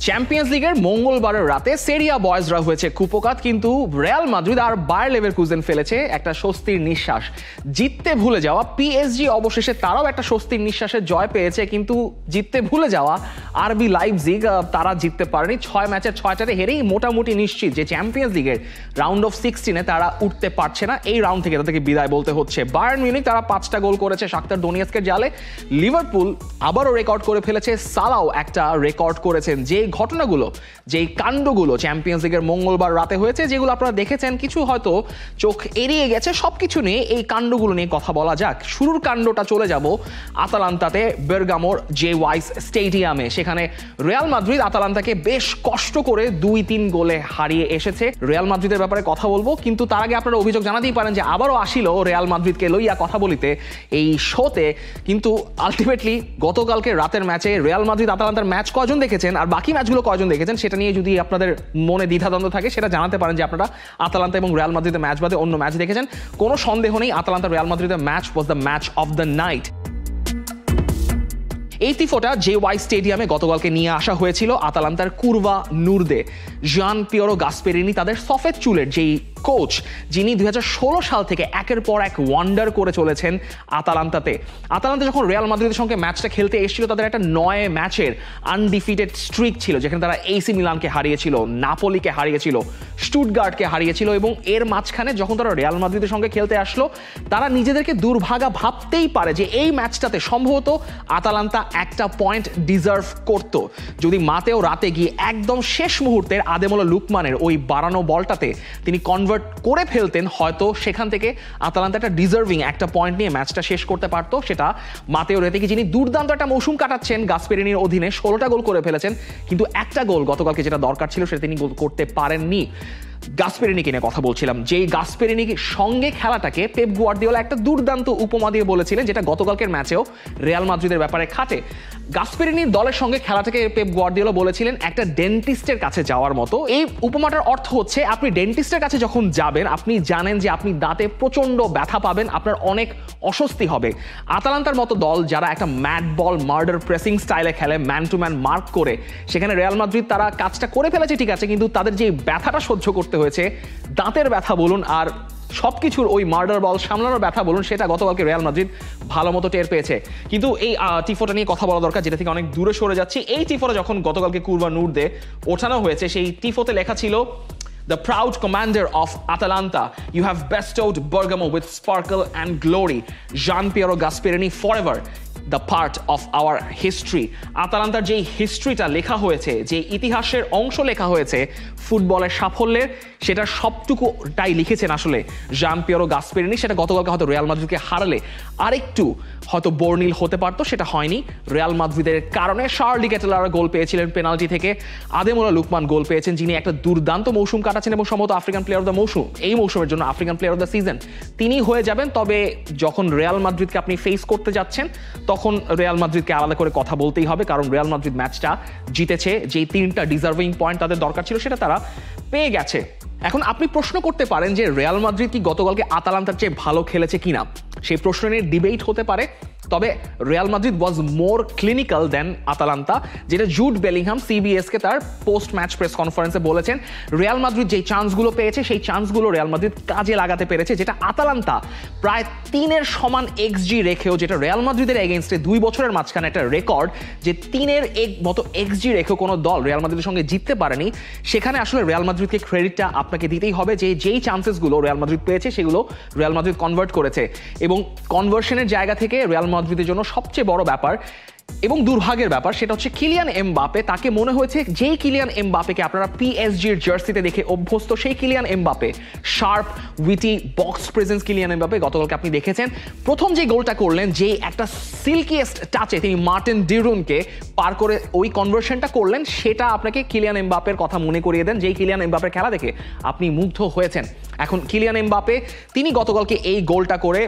Champions লিগের মঙ্গলবারের রাতে সেরিয়া বয়েজরা হয়েছে কুপোকাত, কিন্তু রিয়াল মাদ্রিদ আর বায়ার লেভারকুজেন ফেলেছে একটা স্বস্তির নিঃশ্বাস। জিততে ভুলে যাওয়া পিএসজি অবশেষে তারাও একটা স্বস্তির নিঃশ্বাসের জয় পেয়েছে, কিন্তু জিততে ভুলে যাওয়া আরবি লাইপজিগ তারা জিততে পারেনি। 6 ম্যাচের 6টাতে হেরেই মোটামুটি নিশ্চিত যে চ্যাম্পিয়ন্স লিগের রাউন্ড অফ 16-এ তারা উঠতে পারছে না। এই রাউন্ড থেকে তাদেরকে বিদায় বলতে হচ্ছে। বায়ার্ন মিউনিখ তারা 5টা গোল করেছে শাখতার দোনেৎস্কের জালে। লিভারপুল আবারও রেকর্ড করে ফেলেছে, সালাও একটা রেকর্ড করেছেন। যে ঘটনাগুলো, যেই কাণ্ডগুলো চ্যাম্পিয়ন্স লিগের মঙ্গলবার রাতে হয়েছে, যেগুলো আপনারা দেখেছেন, কিছু হয়তো চোখ এড়িয়ে গেছে, সবকিছু নিয়ে এই কাণ্ডগুলো নিয়ে কথা বলা যাক। শুরুর কাণ্ডটা চলে যাব আতালান্তাতে, বেরগামোর জে ওয়াইস স্টেডিয়ামে। সেখানে রিয়াল মাদ্রিদ আতালান্তাকে বেশ কষ্ট করে 2-3 গোলে হারিয়ে এসেছে। রিয়াল মাদ্রিদের ব্যাপারে কথা বলবো, কিন্তু তার আগে আপনারা অভিযোগ জানাতেই পারেন যে আবারও আসিল রিয়াল মাদ্রিদকে লইয়া কথা বলিতে এই শোতে। কিন্তু আলটিমেটলি গতকালকে রাতের ম্যাচে রিয়াল মাদ্রিদ আতালান্তার ম্যাচ কয়জন দেখেছেন আর বাকি ম্যাচগুলো কয়জন দেখেছেন, সেটা নিয়ে যদি আপনাদের মনে দ্বিধাদ্বন্দ্ব থাকে সেটা জানাতে পারেন যে আপনারা আতালান্তা এবং রিয়াল মাদ্রিদের ম্যাচ বাদে অন্য ম্যাচ দেখেছেন। কোনো সন্দেহ নেই, আতালান্তা রিয়াল মাদ্রিদের match was the match of the night. এই টিফোটা জে ওয়াই স্টেডিয়ামে গতকালকে নিয়ে আসা হয়েছিল আতালান্তার কুরভা নুরদে। জান পিয়েরো গাসপেরিনি, তাদের সফেদ চুলের যেই কোচ, যিনি 2016 সাল থেকে একের পর এক ওয়ান্ডার করে চলেছেন আতালান্তাতে। আতালান্তা যখন রিয়াল মাদ্রিদের সঙ্গে ম্যাচটা খেলতে এসেছিল, তাদের একটা 9 ম্যাচের আনডিফিটেড স্ট্রিক ছিল, যেখানে তারা এসি মিলানকে হারিয়েছিল, নাপোলিকে হারিয়েছিল, স্টুটগার্টকে হারিয়েছিল। এবং এর মাঝখানে যখন তারা রিয়াল মাদ্রিদের সঙ্গে খেলতে আসলো, তারা নিজেদেরকে দুর্ভাগা ভাবতেই পারে যে এই ম্যাচটাতে সম্ভবত আতালান্তা একটা পয়েন্ট ডিজার্ভ করত। যদি মাতেও রাতে গিয়ে একদম শেষ মুহূর্তের আদেমোলা লুকমানের ওই বাড়ানো বলটাতে তিনি কনভার্ট করে ফেলতেন, হয়তো সেখান থেকে আতালান্তা একটা ডিজার্ভিং একটা পয়েন্ট নিয়ে ম্যাচটা শেষ করতে পারতো। সেটা মাতেও রেতেকি, যিনি দুর্দান্ত একটা মৌসুম কাটাচ্ছেন গাসপেরিনির অধীনে, 16টা গোল করে ফেলেছেন, কিন্তু একটা গোল গতকালকে যেটা দরকার ছিল সেটা তিনি গোল করতে পারেননি। গাসপেরিনিকে নিয়ে কথা বলছিলাম, যেই গাসপেরিনির সঙ্গে খেলাটাকে পেপ গুয়ার্দিওলা একটা দুর্দান্ত উপমা দিয়ে বলেছিলেন, যেটা গতকালকের ম্যাচেও রিয়াল মাদ্রিদের ব্যাপারে খাটে। গাসপেরিনির দলের সঙ্গে খেলাটাকে পেপ গুয়ার্দিওলা বলেছিলেন একটা ডেন্টিস্টের কাছে যাওয়ার মতো। এই উপমাটার অর্থ হচ্ছে, আপনি ডেন্টিস্টের কাছে যখন যাবেন, আপনি জানেন যে আপনি দাঁতে প্রচন্ড ব্যথা পাবেন, আপনার অনেক অস্বস্তি হবে। আতালান্তার মতো দল যারা একটা ম্যাড বল মার্ডার প্রেসিং স্টাইলে খেলে, ম্যান টু ম্যান মার্ক করে, সেখানে রিয়াল মাদ্রিদ তারা কাজটা করে ফেলেছে ঠিক আছে, কিন্তু তাদের যে ব্যথাটা সহ্য করতে হয়েছে, দাঁতের ব্যথা বলুন আর সবকিছুর ওই মার্ডার বল সামলানোর ব্যথা বলুন, সেটা গতকালকে রিয়াল মাদ্রিদ ভালো মতো টের পেয়েছে। কিন্তু এই টিফোটা নিয়ে কথা বলা দরকার, যেটা থেকে অনেক দূরে সরে যাচ্ছি। এই টিফোটা যখন গতকালকে কুরভা নুরদে ওঠানো হয়েছে, সেই টিফোতে লেখা ছিল, "The proud commander of Atalanta, you have bestowed Bergamo with sparkle and glory. Gian Piero Gasperini forever, the part of our history." আতালান্তার যে হিস্ট্রিটা লেখা হয়েছে, যে ইতিহাসের অংশ লেখা হয়েছে ফুটবলের সাফল্যের, সেটা সবটুকুটাই লিখেছেন আসলে জান পিয়েরো গাসপেরিনি। সেটা গতকালকে হয়তো রিয়াল মাদ্রিদকে হারালে আরেকটু হয়তো বর্ণিল হতে পারতো, সেটা হয়নি রিয়াল মাদ্রিদের কারণে। শার্লি ক্যাটেলার গোল পেয়েছিলেন পেনাল্টি থেকে, আদেমোলা লুকমান গোল পেয়েছেন, যিনি একটা দুর্দান্ত মৌসুম কাটাচ্ছেন এবং সম্ভবত আফ্রিকান প্লেয়ার অফ দ্য মৌসুম, এই মৌসুমের জন্য African player of the season তিনি হয়ে যাবেন। তবে যখন রিয়াল মাদ্রিদকে আপনি ফেস করতে যাচ্ছেন, তখন রিয়াল মাদ্রিদকে আলাদা করে কথা বলতেই হবে, কারণ রিয়াল মাদ্রিদ ম্যাচটা জিতেছে। যেই 3টা ডিজার্ভিং পয়েন্ট তাদের দরকার ছিল, সেটা তারা পেয়ে গেছে। এখন আপনি প্রশ্ন করতে পারেন যে রিয়াল মাদ্রিদ কি গতকালকে আতালান্তার চেয়ে ভালো খেলেছে কিনা, সেই প্রশ্ন নিয়ে ডিবেট হতে পারে। তবে রিয়াল মাদ্রিদ ওয়াজ মোর ক্লিনিক্যাল দেন আতালান্তা, যেটা জুড বেলিংহাম সিবিএসকে তার পোস্ট ম্যাচ প্রেস কনফারেন্সে বলেছেন। রিয়াল মাদ্রিদ যেই চান্সগুলো পেয়েছে, সেই চান্সগুলো রিয়াল মাদ্রিদ কাজে লাগাতে পেরেছে, যেটা আতালান্তা প্রায় 3-এর সমান এক্সজি রেখেও, যেটা রিয়াল মাদ্রিদের এগেনস্টে 2 বছরের মাঝখানে একটা রেকর্ড, যে 3-এর মতো এক্সজি রেখেও কোনো দল রিয়াল মাদ্রিদের সঙ্গে জিততে পারেনি। সেখানে আসলে রিয়াল মাদ্রিদকে ক্রেডিটটা আপনাকে দিতেই হবে, যে যেই চান্সেসগুলো রিয়াল মাদ্রিদ পেয়েছে সেগুলো রিয়াল মাদ্রিদ কনভার্ট করেছে। এবং কনভার্সনের জায়গা থেকে রিয়াল মাদ্রিদের জন্য সবচেয়ে বড় ব্যাপার এবং দুর্ভাগ্যের ব্যাপার, সেটা হচ্ছে কিলিয়ান এমবাপে। তাকে মনে হয়েছে যেই কিলিয়ান এমবাপেকে আপনারা পিএসজির জার্সিতে দেখে অভ্যস্ত, সেই Kylian Mbappe, sharp witty box presence Kylian Mbappe গতকালকে আপনি দেখেছেন প্রথম যে গোলটা করলেন, যে একটা সিল্কিয়েস্ট টাচে তিনি মার্টিন ডিরুনকে পার করে ওই কনভার্সনটা করলেন, সেটা আপনাকে কিলিয়ান এমবাপের কথা মনে করিয়ে দেন, যেই কিলিয়ান এমবাপের খেলা দেখে আপনি মুগ্ধ হয়েছেন। এখন কিলিয়ান এমবাপে তিনি গতকালকে এই গোলটা করে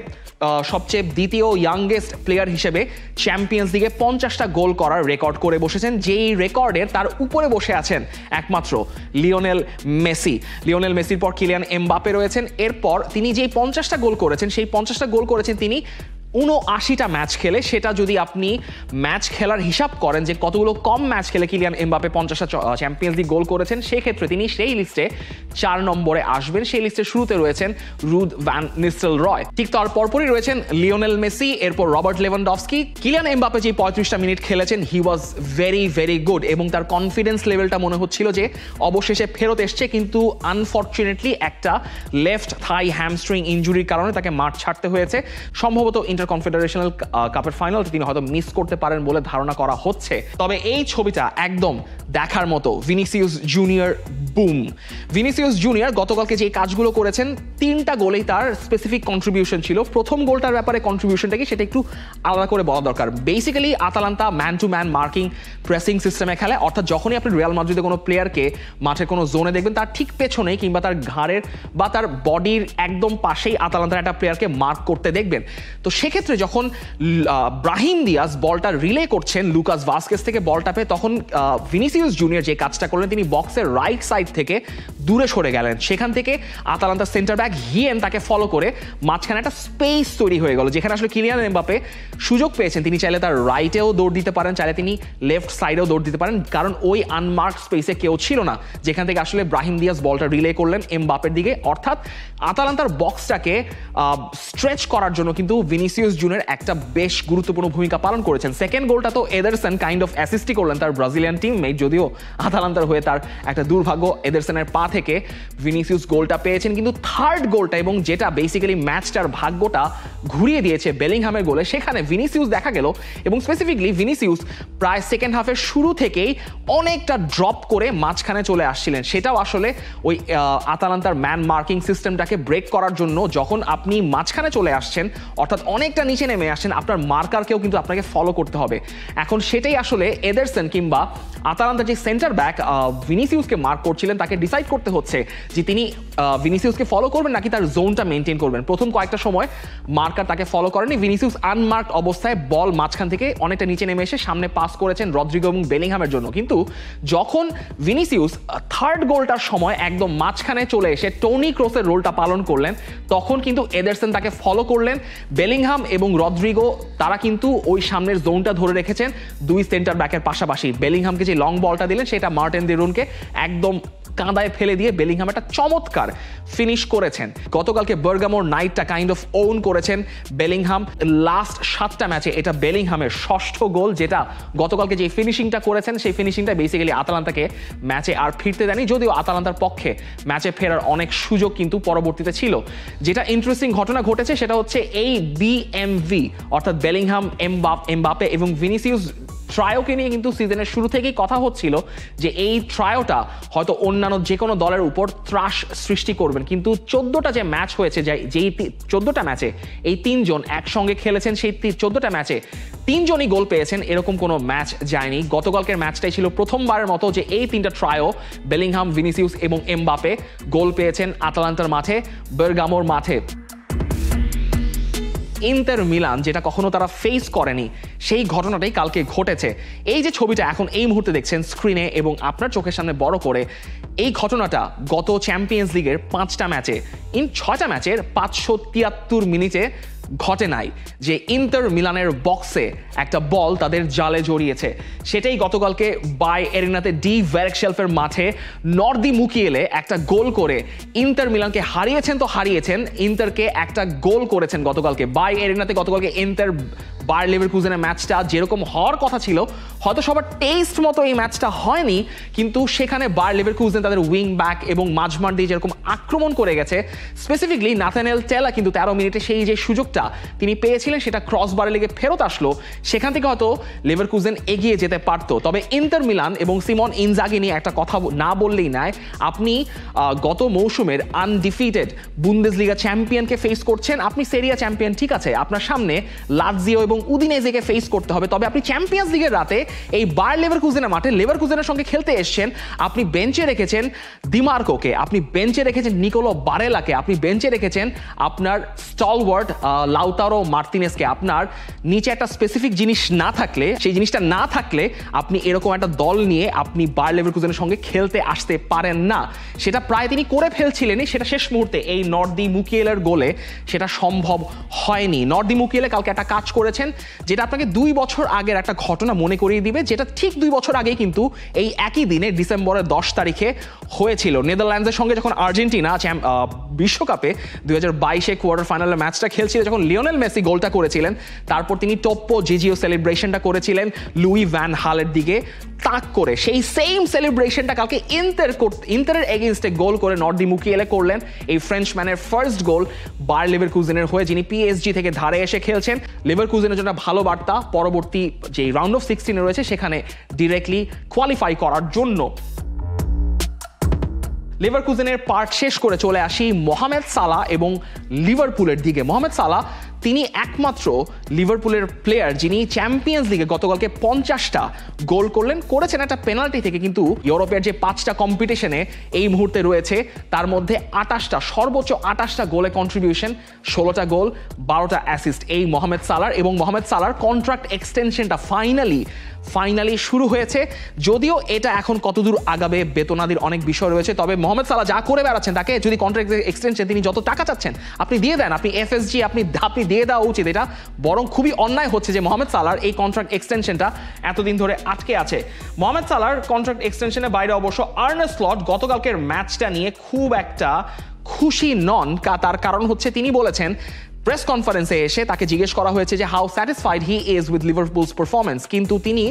সবচেয়ে দ্বিতীয় ইয়াংগেস্ট প্লেয়ার হিসেবে চ্যাম্পিয়ন্স লিগে 50টা গোল করার রেকর্ড করে বসেছেন, যেই রেকর্ডের তার উপরে বসে আছেন একমাত্র লিওনেল মেসি। লিওনেল মেসির পর কিলিয়ান এমবাপে রয়েছেন। এরপর তিনি যেই 50টা গোল করেছেন, সেই 50টা গোল করেছেন তিনি ৭৯টা ম্যাচ খেলে, সেটা যদি আপনি ম্যাচ খেলার হিসাব করেন যে কতগুলো কম ম্যাচ খেলে Kylian Mbappe 50টা champions League goal করেছেন, সেক্ষেত্রে তিনি সেই লিস্টে 4 নম্বরে আসবেন। সেই লিস্টের শুরুতে রয়েছেন রুদ ভ্যান নিস্টেলরয়, ঠিক তার পরপরই রয়েছেন লিওনেল মেসি, এরপর রবার্ট লেভানডফস্কি। কিলিয়ান এমবাপে যে 35টা মিনিট খেলেছেন, হি ওয়াজ ভেরি ভেরি গুড এবং তার কনফিডেন্স লেভেলটা মনে হচ্ছিল যে অবশেষে ফেরত এসছে, কিন্তু আনফর্চুনেটলি একটা লেফট থাই হ্যামস্ট্রিং ইনজুরির কারণে তাকে মাঠ ছাড়তে হয়েছে। সম্ভবত ইন্টার কনফেডারেশনাল কাপের ফাইনাল তিনি হয়তো মিস করতে পারেন বলে ধারণা করা হচ্ছে। তবে এই ছবিটা একদম দেখার মতো। Vinicius junior broom. Vinicius junior গতকালকে যে কাজগুলো করেছেন, 3টা গোলেই তার স্পেসিফিক কন্ট্রিবিউশন ছিল। প্রথম গোলটার ব্যাপারে কন্ট্রিবিউশনটা কি সেটা একটু আলাদা করে বলা দরকার। Basically Atalanta man to man marking pressing সিস্টেমে খেলে, অর্থাৎ যখনই আপনি রিয়াল মাদ্রিদে কোনো প্লেয়ারকে মাঠের কোনো জোনে দেখবেন, তার ঠিক পেছনে কিংবা তার ঘাড়ের বা তার বডির একদম পাশেই আতালান্তার একটা প্লেয়ারকে মার্ক করতে দেখবেন। তো সেক্ষেত্রে যখন ব্রাহিম দিয়াজ বলটা রিলে করছেন লুকাস ভাস্কেস থেকে বলটা পেয়ে, তখন ভিনিসিয়াস জুনিয়র যে কাজটা করলেন, তিনি বক্সের রাইট সাইড থেকে দূরে সরে গেলেন। সেখান থেকে আতালান্তার সেন্টার ব্যাক হিয়েন তাকে ফলো করে মাঝখানে একটা স্পেস তৈরি হয়ে গেল, যেখানে আসলে কিলিয়ান এমবাপে সুযোগ পেয়েছেন। তিনি চাইলে তার রাইটেও দৌড় দিতে পারেন, চাইলে তিনি লেফট সাইডেও দৌড় দিতে পারেন, কারণ ওই আনমার্ক স্পেসে কেউ ছিল না, যেখান থেকে আসলে ব্রাহিম দিয়াজ বলটা রিলে করলেন এমবাপের দিকে। অর্থাৎ আতালান্তার বক্সটাকে স্ট্রেচ করার জন্য কিন্তু ভিনিসিয়াস জুনিয়র একটা বেশ গুরুত্বপূর্ণ ভূমিকা পালন করেছেন। সেকেন্ড গোলটা তো এদারসন কাইন্ড অফ অ্যাসিস্টই করলেন তার ব্রাজিলিয়ান টিমমেট, যদিও আতালান্তার হয়ে তার একটা দুর্ভাগ্য, এদারসনের পা থেকে ভিনিসিয়াস গোলটা পেয়েছেন। কিন্তু থার্ড গোলটা, এবং যেটা বেসিক্যালি ম্যাচটার ভাগ্যটা ঘুরিয়ে দিয়েছে বেলিংহামের গোলে, সেখানে ভিনিসিয়াস দেখা গেল, এবং স্পেসিফিকলি ভিনিসিয়াস প্রায় সেকেন্ড হাফের শুরু থেকেই অনেকটা ড্রপ করে মাঝখানে চলে আসছিলেন। সেটাও আসলে ওই আতালান্তার ম্যান মার্কিং সিস্টেমটাকে ব্রেক করার জন্য। যখন আপনি মাঝখানে চলে আসছেন, অর্থাৎ অনেকটা নিচে নেমে আসছেন, আপনার মার্কারকেও কিন্তু আপনাকে ফলো করতে হবে। এখন সেটাই আসলে এদারসন কিংবা আতালান্তার যে সেন্টার ব্যাক ভিনিসিয়াসকে মার্ক করছিলেন, তাকে ডিসাইড করতে হচ্ছে যে তিনি ভিনিসিয়াসকে ফলো করবেন নাকি তার জোনটা মেনটেন করবেন। প্রথম কয়েকটা সময় মার্কার তাকে ফলো করেনি, ভিনিসিয়াস আনমার্কড অবস্থায় বল মাঝখান থেকে অনেকটা নিচে নেমে এসে সামনে পাস করেছেন রদ্রিগো এবং বেলিংহামের জন্য। কিন্তু যখন ভিনিসিয়াস থার্ড গোলটার সময় একদম মাঝখানে চলে এসে টোনি ক্রসের রোলটা পালন করলেন, তখন কিন্তু এদারসন তাকে ফলো করলেন। বেলিংহাম এবং রদ্রিগো তারা কিন্তু ওই সামনের জোনটা ধরে রেখেছেন দুই সেন্টার ব্যাকের পাশাপাশি। বেলিংহামকে যে লং বলটা দিলেন, সেটা মার্টেন দেরুনকে একদম কাঁদায় ফেলে দিয়ে বেলিংহাম একটা চমৎকার ফিনিশ করেছেন। গতকালকে বার্গামোর নাইটটা কাইন্ড অফ ওন করেছেন বেলিংহাম। লাস্ট 7টা ম্যাচে এটা বেলিংহামের 6ষ্ঠ গোল, যেটা গতকালকে যে ফিনিশিংটা করেছেন, সেই ফিনিশিংটা বেসিক্যালি আতালান্তাকে ম্যাচে আর ফিরতে দেয়নি, যদিও আতালান্তার পক্ষে ম্যাচে ফেরার অনেক সুযোগ কিন্তু পরবর্তীতে ছিল। যেটা ইন্টারেস্টিং ঘটনা ঘটেছে সেটা হচ্ছে এই বিএমভি, অর্থাৎ বেলিংহাম, এমবাপে এবং ভিনিসিয়াস ট্রায়োকে নিয়ে কিন্তু সিজনের শুরু থেকেই কথা হচ্ছিল যে এই ট্রায়োটা হয়তো অন্যান্য যে কোনো দলের উপর ত্রাস সৃষ্টি করবেন। কিন্তু 14টা যে ম্যাচ হয়েছে, যেই 14টা ম্যাচে এই 3 জন একসঙ্গে খেলেছেন, সেই 14টা ম্যাচে 3 জনই গোল পেয়েছেন, এরকম কোনো ম্যাচ যায়নি। গতকালকের ম্যাচটাই ছিল প্রথমবারের মতো যে এই 3টা ট্রায়ো, বেলিংহাম, ভিনিসিয়াস এবং এমবাপে, গোল পেয়েছেন আতালান্তার মাঠে, বার্গামোর মাঠে। ইন্টার মিলান যেটা কখনো তারা ফেস করেনি, সেই ঘটনাটাই কালকে ঘটেছে। এই যে ছবিটা এখন এই মুহূর্তে দেখছেন স্ক্রিনে এবং আপনার চোখের সামনে বড় করে, এই ঘটনাটা গত চ্যাম্পিয়ন্স লিগের 5টা ম্যাচে, 6টা ম্যাচের 573 মিনিটে ঘটে নাই যে ইন্টার মিলানের বক্সে একটা বল তাদের জালে জড়িয়েছে। সেটাই গতকালকে বাই এরিনাতে ডি ভেরেকশেলফের মাঠে নর্দি মুকিয়েলে একটা গোল করে ইন্টার মিলানকে হারিয়েছেন। তো হারিয়েছেন, ইন্টারকে একটা গোল করেছেন গতকালকে বাই এরিনাতে। গতকালকে ইন্টার বায়ার লেভারকুজেনের ম্যাচটা যেরকম হওয়ার কথা ছিল, হয়তো সবার টেস্ট মতো এই ম্যাচটা হয়নি, কিন্তু সেখানে বায়ার লেভারকুজেন তাদের উইং ব্যাক এবং মাঝমাঠ দিয়ে যেরকম আক্রমণ করে গেছে, স্পেসিফিকলি নাথানেল টেলা কিন্তু 13 মিনিটে সেই যে সুযোগটা তিনি পেয়েছিলেন, সেটা ক্রসবারে লেগে ফেরত আসলো। সেখান থেকে হয়তো লেভারকুজেন এগিয়ে যেতে পারতো। তবে ইন্টার মিলান এবং সিমন ইনজাগি নিয়ে একটা কথা না বললেই নয়। আপনি গত মৌসুমের আনডিফিটেড বুন্দেসলিগা চ্যাম্পিয়নকে ফেস করছেন, আপনি সেরিয়া চ্যাম্পিয়ন, ঠিক আছে, আপনার সামনে লাৎসিও এবং এবং উদিনেজেকে ফেস করতে হবে। তবে আপনি চ্যাম্পিয়ন্স লিগের রাতে এই বায়ার লেভারকুজেনের মাঠে লেভারকুজেনের সঙ্গে খেলতে এসেছেন, আপনি বেঞ্চে রেখেছেন ডিমার্কোকে, আপনি বেঞ্চে রেখেছেন নিকোলো বারেলাকে, আপনি বেঞ্চে রেখেছেন আপনার স্টলওয়ার্ড লাউতারো মার্তিনেসকে। আপনার নিচে একটা স্পেসিফিক জিনিস না থাকলে, সেই জিনিসটা না থাকলে আপনি এরকম একটা দল নিয়ে আপনি বায়ার লেভারকুজেনের সঙ্গে খেলতে আসতে পারেন না। সেটা প্রায় তিনি করে ফেলছিলেনই, সেটা শেষ মুহূর্তে এই নর্দি মুকিয়েলের গোলে সেটা সম্ভব হয়নি। নর্দি মুকিয়েলে কালকে একটা কাজ করেছেন যেটা আপনাকে 2 বছর আগের একটা ঘটনা মনে করিয়ে দিবে, যেটা ঠিক 2 বছর আগে কিন্তু এই একই দিনে ডিসেম্বরের 10 তারিখে হয়েছিল। নেদারল্যান্ডসের সঙ্গে যখন আর্জেন্টিনা বিশ্বকাপে 2022-এ কোয়ার্টার ফাইনালের ম্যাচটা খেলছিল, যখন লিওনেল মেসি গোলটা করেছিলেন, তারপর তিনি টোপ্পো জিজিও সেলিব্রেশনটা করেছিলেন লুই ভ্যান হালের দিকে তাক করে। সেই সেম সেলিব্রেশনটা কালকে ইন্টারের এগেইনস্টে গোল করে নর্দি মুকিয়েলে করলেন এই ফ্রেঞ্চম্যানের ফার্স্ট গোল বায়ার লেভারকুজেনের হয়ে, যিনি পিএসজি থেকে ধারে এসে খেলছেন। লেভারকুজেনের জন্য ভালো বার্তা, পরবর্তী যে রাউন্ড অফ 16 রয়েছে সেখানে ডিরেক্টলি কোয়ালিফাই করার জন্য। লিভারকুজেনের পার্ট শেষ করে চলে আসি মোহামেদ সালাহ এবং লিভারপুলের দিকে। মোহামেদ সালাহ তিনি একমাত্র লিভারপুলের প্লেয়ার যিনি চ্যাম্পিয়ন্স লিগে গতকালকে 50টা গোল করেছেন একটা পেনাল্টি থেকে, কিন্তু ইউরোপের যে 5টা কম্পিটিশনে এই মুহূর্তে রয়েছে তার মধ্যে 28টা, সর্বোচ্চ 28টা গোলে কন্ট্রিবিউশন, 16টা গোল, 12টা অ্যাসিস্ট এই মোহামেদ সালাহর। এবং মোহামেদ সালাহর কন্ট্রাক্ট এক্সটেনশনটা ফাইনালি শুরু হয়েছে, যদিও এটা এখন কতদূর আগাবে বেতনাদির অনেক বিষয় রয়েছে। তবে মোহামেদ সালাহ যা করে বেড়াচ্ছেন, তাকে যদি কন্ট্রাক্ট এক্সটেনশন তিনি যত টাকা চাচ্ছেন আপনি দিয়ে দেন, আপনি এফএসজি আপনি দিয়ে দেওয়া উচিত। এটা বরং খুবই অন্যায় হচ্ছে যে মোহামেদ সালাহর এই কন্ট্রাক্ট এক্সটেনশনটা এতদিন ধরে আটকে আছে। মোহামেদ সালাহর কন্ট্রাক্ট এক্সটেনশনের বাইরে অবশ্য আর্নে স্লট গতকালকের ম্যাচটা নিয়ে খুব একটা খুশি নন। তার কারণ হচ্ছে তিনি বলেছেন, প্রেস কনফারেন্সে এসে তাকে জিজ্ঞেস করা হয়েছে যে how satisfied he is with Liverpool's performance, কিন্তু তিনি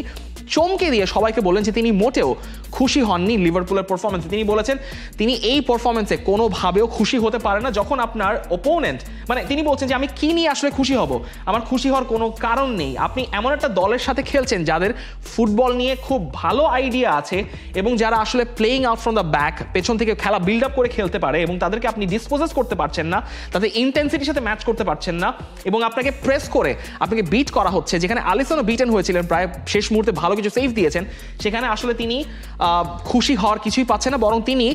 চমকে দিয়ে সবাইকে বললেন যে তিনি মোটেও খুশি হননি লিভারপুলের পারফরমেন্সে। তিনি বলেছেন তিনি এই পারফরমেন্সে কোনোভাবেও খুশি হতে পারে না। যখন আপনার ওপোনেন্ট, মানে তিনি বলছেন যে আমি কি নিয়ে আসলে খুশি হব, আমার খুশি হওয়ার কোনো কারণ নেই। আপনি এমন একটা দলের সাথে খেলছেন যাদের ফুটবল নিয়ে খুব ভালো আইডিয়া আছে এবং যারা আসলে playing out from the back, পেছন থেকে খেলা বিল্ড আপ করে খেলতে পারে এবং তাদেরকে আপনি ডিসপোজেস করতে পারছেন না, তাদের ইন্টেন্সিটির সাথে ম্যাচ করতে পারছেন না এবং আপনাকে প্রেস করে আপনাকে বিট করা হচ্ছে। যেখানে আলিসনও বিটেন হয়েছিলেন, প্রায় শেষ মুহূর্তে ভালো কিছু সেভ দিয়েছেন, সেখানে আসলে তিনি খুশি হওয়ার কিছুই পাচ্ছেন না, বরং তিনি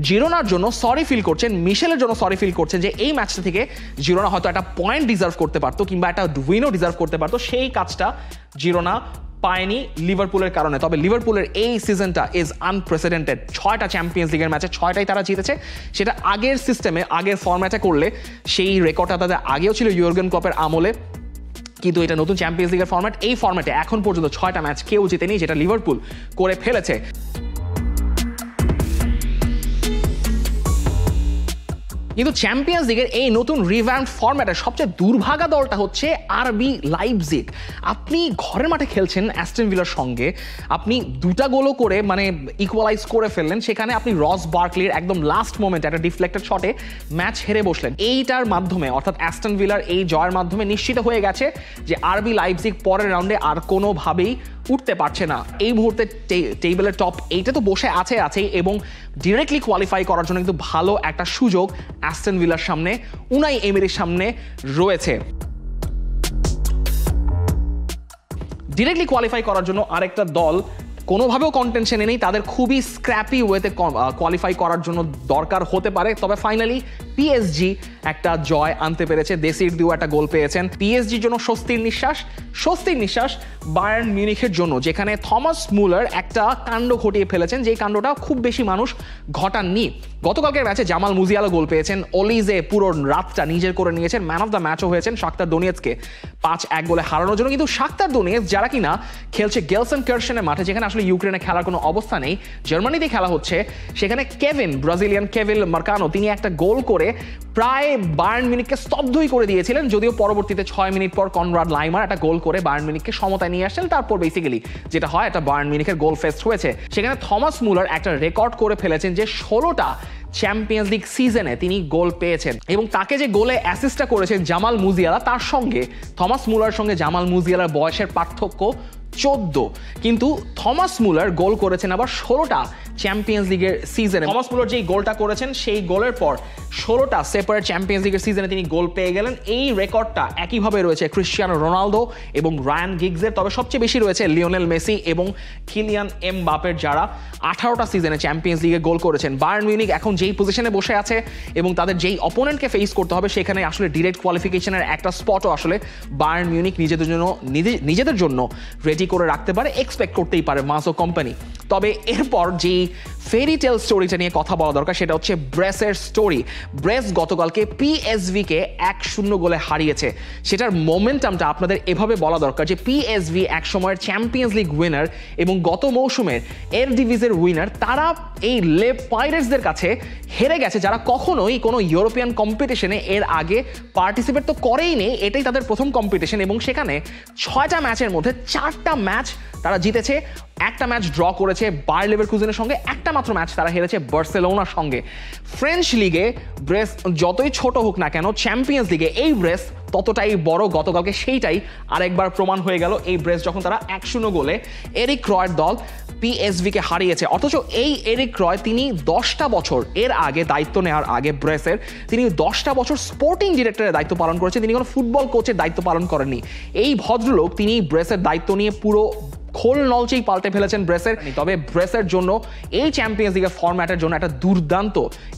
জিরোনার জন্য সরি ফিল করছেন, মিশেলের জন্য সরি ফিল করছেন যে এই ম্যাচটা থেকে জিরোনা হয়তো একটা পয়েন্ট ডিজার্ভ করতে পারতো কিংবা একটা উইনও ডিজার্ভ করতে পারতো, সেই কাজটা জিরোনা পায়নি লিভারপুলের কারণে। তবে লিভারপুলের এই সিজনটা ইজ আনপ্রেসিডেন্টেড। 6টা চ্যাম্পিয়ন্স লিগের ম্যাচে 6টাই তারা জিতেছে। সেটা আগের সিস্টেমে, আগের ফরম্যাটে করলে সেই রেকর্ডটা তাদের আগেও ছিল ইয়র্গেন ক্লপের আমলে, কিন্তু এটা নতুন চ্যাম্পিয়ন্স লিগের ফরম্যাট। এই ফরম্যাটে এখন পর্যন্ত 6টা ম্যাচ কেউ জিতেনি, যেটা লিভারপুল করে ফেলেছে। কিন্তু চ্যাম্পিয়ন্স লিগের এই নতুন রিভ্যাম্পড ফরম্যাটের সবচেয়ে দুর্ভাগা দলটা হচ্ছে আরবি লাইপজিগ। আপনি ঘরের মাঠে খেলছেন অ্যাস্টন ভিলার সঙ্গে, আপনি 2টা গোলও করে মানে ইকুয়ালাইজ করে ফেললেন, সেখানে আপনি রস বার্কলির একদম লাস্ট মোমেন্ট একটা ডিফ্লেক্টেড শটে ম্যাচ হেরে বসলেন। এইটার মাধ্যমে অর্থাৎ অ্যাস্টন ভিলার এই জয়ের মাধ্যমে নিশ্চিত হয়ে গেছে যে আরবি লাইপজিগ পরের রাউন্ডে আর কোনোভাবেই উঠতে পারছে না। এই মুহূর্তে টেবিলের টপ 8-এ তো বসে আছেই এবং ডিরেক্টলি কোয়ালিফাই করার জন্য কিন্তু ভালো একটা সুযোগ অ্যাস্টন ভিলার সামনে, উনাই এমেরির সামনে রয়েছে। ডিরেক্টলি কোয়ালিফাই করার জন্য আরেকটা দল কোনোভাবেও কন্টেনশনে নেই, তাদের খুবই স্ক্র্যাপি ওয়েতে কোয়ালিফাই করার জন্য দরকার হতে পারে। তবে ফাইনালি পিএসজি একটা জয় আনতে পেরেছে, দেশির দিয়েও একটা গোল পেয়েছেন। পিএসজির জন্য স্বস্তির নিঃশ্বাস বায়ার্ন মিউনিখের জন্য, যেখানে থমাস মুলার একটা কাণ্ড ঘটিয়ে ফেলেছেন, যেই কাণ্ডটা খুব বেশি মানুষ ঘটাননি। গতকালকের ম্যাচে জামাল মুজিয়ালা গোল পেয়েছেন, অলিজে পুরো রাতটা নিজের করে নিয়েছেন, ম্যান অফ দ্য ম্যাচও হয়েছেন শাখতার দোনেৎসকে 5-1 গোলে হারানোর জন্য। কিন্তু শাখতার দোনেৎস যারা কিনা খেলছে গেলসেনকার্সেনের মাঠে, যেখানে আসলে ইউক্রেনে খেলার কোনো অবস্থা নেই, জার্মানিতে খেলা হচ্ছে, সেখানে ব্রাজিলিয়ান কেভিল মার্কানো তিনি একটা গোল করে প্রায় বায়ার্ন মিউনিখকে স্তব্ধই করে দিয়েছিলেন। যদিও পরবর্তীতে 6 মিনিট পর কনরাড লাইমার একটা গোল করে বায়ার্ন মিউনিখকে সমতায় নিয়ে আসছেন। তারপর বেসিক্যালি যেটা হয়, একটা বায়ার্ন মিউনিখের গোল ফেস্ট হয়েছে। সেখানে থমাস মুলার একটা রেকর্ড করে ফেলেছেন যে 16টা চ্যাম্পিয়ন্স লিগ সিজনে তিনি গোল পেয়েছেন এবং তাকে যে গোলে অ্যাসিস্টটা করেছেন জামাল মুজিয়ালা, তার সঙ্গে থমাস মুলার সঙ্গে জামাল মুজিয়ালার বয়সের পার্থক্য 14, কিন্তু থমাস মুলার গোল করেছেন আবার 16টা চ্যাম্পিয়ন্স লিগের সিজনে। থমাস মুলার যেই গোলটা করেছেন সেই গোলের পর 16টা সেপারেট চ্যাম্পিয়ন্স লিগের সিজনে তিনি গোল পেয়ে গেলেন। এই রেকর্ডটা একইভাবে রয়েছে ক্রিশ্চিয়ানো রোনালদো এবং রায়ান গিগসের, তবে সবচেয়ে বেশি রয়েছে লিওনেল মেসি এবং কিলিয়ান এমবাপের, যারা 18টা সিজনে চ্যাম্পিয়ন্স লিগে গোল করেছেন। বায়ার্ন মিউনিখ এখন যেই পজিশনে বসে আছে এবং তাদের যেই অপোনেন্টকে ফেস করতে হবে সেখানে আসলে ডিরেক্ট কোয়ালিফিকেশনের একটা স্পটও আসলে বায়ার্ন মিউনিখ নিজেদের জন্য রেডি করে রাখতে পারে, এক্সপেক্ট করতেই পারে মাসো কোম্পানি। তবে এরপর যেই ফেরি টেল স্টোরিটা নিয়ে কথা বলা দরকার সেটা হচ্ছে ব্রেসের স্টোরি। ব্রেস গতকালকে পিএসভিকে 1-0 গোলে হারিয়েছে। সেটার মোমেন্টামটা আপনাদের এভাবে বলা দরকার যে পিএসভি এক সময়ের চ্যাম্পিয়ন্স লিগ উইনার এবং গত মৌসুমের এরডিভিজের উইনার, তারা এই লে পাইরেটসদের কাছে হেরে গেছে, যারা কখনোই কোনো ইউরোপিয়ান কম্পিটিশনে এর আগে পার্টিসিপেট তো করেই নেই। এটাই তাদের প্রথম কম্পিটিশন এবং সেখানে 6টা ম্যাচের মধ্যে 4টা ম্যাচ তারা জিতেছে, একটা ম্যাচ ড্র করেছে বায়ার লেভারকুজেনের সঙ্গে, একটা মাত্র ম্যাচ তারা হেরেছে বার্সেলোনার সঙ্গে। ফ্রেঞ্চ লিগে ব্রেস যতই ছোট হোক না কেন, চ্যাম্পিয়ন্স লিগে এই ব্রেস ততটাই বড়। গতকালকে সেইটাই আরেকবার প্রমাণ হয়ে গেল এই ব্রেস, যখন তারা 1-0 গোলে এরিক রয়ের দল পিএসভিকে হারিয়েছে। অথচ এই এরিক রয় তিনি 10টা বছর এর আগে দায়িত্ব নেওয়ার আগে ব্রেসের তিনি 10টা বছর স্পোর্টিং ডিরেক্টরের দায়িত্ব পালন করেছেন, তিনি কোনো ফুটবল কোচের দায়িত্ব পালন করেননি। এই ভদ্রলোক তিনি ব্রেসের দায়িত্ব নিয়ে পুরো খোল নলচেই পাল্টে ফেলেছেন ব্রেসের। তবে ব্রেসের জন্য এই চ্যাম্পিয়ন্স লিগের ফরম্যাটের জন্য একটা দুর্দান্ত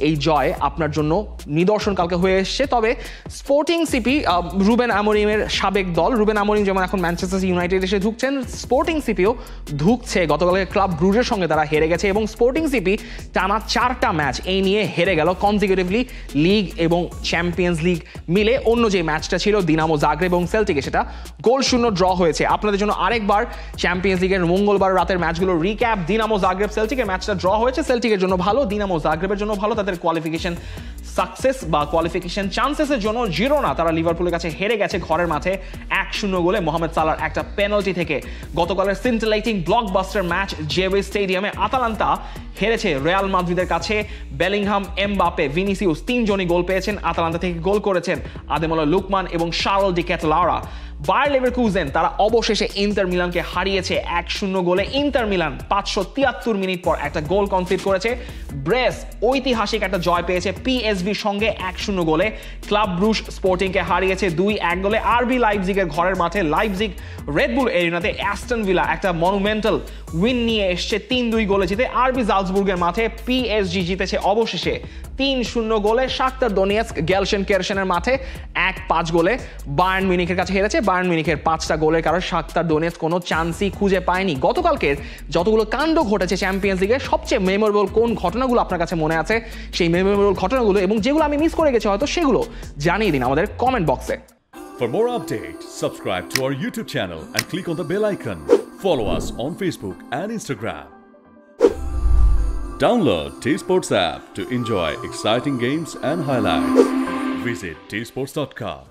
এই জয় আপনার জন্য নিদর্শন কালকে হয়ে এসছে। তবে স্পোর্টিং সিপি, রুবেন আমোরিমের সাবেক দল, রুবেন আমোরিম যেমন এখন ম্যানচেস্টার ইউনাইটেড এসে ঢুকছেন, স্পোর্টিং সিপিও ঢুকছে। গতকালকে ক্লাব ব্রুজের সঙ্গে তারা হেরে গেছে এবং স্পোর্টিং সিপি টানা 4টা ম্যাচ এই নিয়ে হেরে গেল কনজিকিউটিভলি, লিগ এবং চ্যাম্পিয়ন্স লিগ মিলে। অন্য যে ম্যাচটা ছিল দিনামো জাগ্রেব এবং সেল্টিকে, সেটা 0-0 ড্র হয়েছে। আপনাদের জন্য আরেকবার চ্যাম্পিয়ন্স লিগের মঙ্গলবার রাতের ম্যাচগুলো রিক্যাপ। দিনামো জাগ্রেব সেল্টিকের ম্যাচটা ড্র হয়েছে, সেল্টিকের জন্য ভালো, দিনামো জাগ্রেবের জন্য ভালো। তাদের কোয়ালিফিকেশন সাকসেস বা কোয়ালিফিকেশন চান্সেসের জন্য জিরোনা তারা লিভারপুলের কাছে হেরে গেছে ঘরের মাঠে 1-0 গোলে মোহাম্মদ সালাহর একটা পেনাল্টি থেকে। গতকালের সিন্টিলেটিং ব্লকবাস্টার ম্যাচ জেভি স্টেডিয়ামে আতালান্তা হেরেছে রিয়াল মাদ্রিদের কাছে। বেলিংহাম, এমবাপে, ভিনিসিউস তিনজনই গোল পেয়েছেন। আতালান্তা থেকে গোল করেছেন আদেমোলা লুকমান এবং শার্ল ডি ক্যাটালারা। বায়ার লেভারকুজেন তারা অবশেষে ইন্টার মিলানকে হারিয়েছে 1-0 গোলে। ইন্টার মিলান 573 মিনিট পর একটা গোল কনসিড করেছে। ব্রেস ঐতিহাসিক একটা জয় পেয়েছে পিএসভির সঙ্গে 1-0 গোলে। ক্লাব ব্রুজ স্পোর্টিংকে হারিয়েছে 2-1 গোলে। আরবি লাইপজিগের ঘরের মাঠে লাইপজিগ রেডবুল এরিনাতে অ্যাস্টন ভিলা একটা মনুমেন্টাল উইন নিয়ে এসছে 3-2 গোলে জিতে। আরবি জালজবুর্গের মাঠে পিএসজি জিতেছে অবশেষে 3-0 গোলে। শাখতার দোনেৎস্ক গেলশেন কেরশেনের মাঠে 1-5 গোলে বায়ার্ন মিউনিখের কাছে হেরেছে। বায়ার্ন মিউনিখের 5টা গোলের কারণে শাখতার দোনেৎস্ক কোনো চান্সই খুঁজে পায়নি। গতকালকের যতগুলো কাণ্ড ঘটেছে চ্যাম্পিয়ন্স লিগে, সবচেয়ে মেমোরেবল কোন ঘটনাগুলো আপনার কাছে মনে আছে, সেই মেমোরেবল ঘটনাগুলো এবং যেগুলো আমি মিস করে গেছি হয়তো সেগুলো জানিয়ে দিন আমাদের কমেন্ট বক্সে। For more updates, subscribe to our YouTube channel and click on the bell icon. Follow us on Facebook and Instagram. Download T-Sports app to enjoy exciting games and highlights. Visit tsports.com.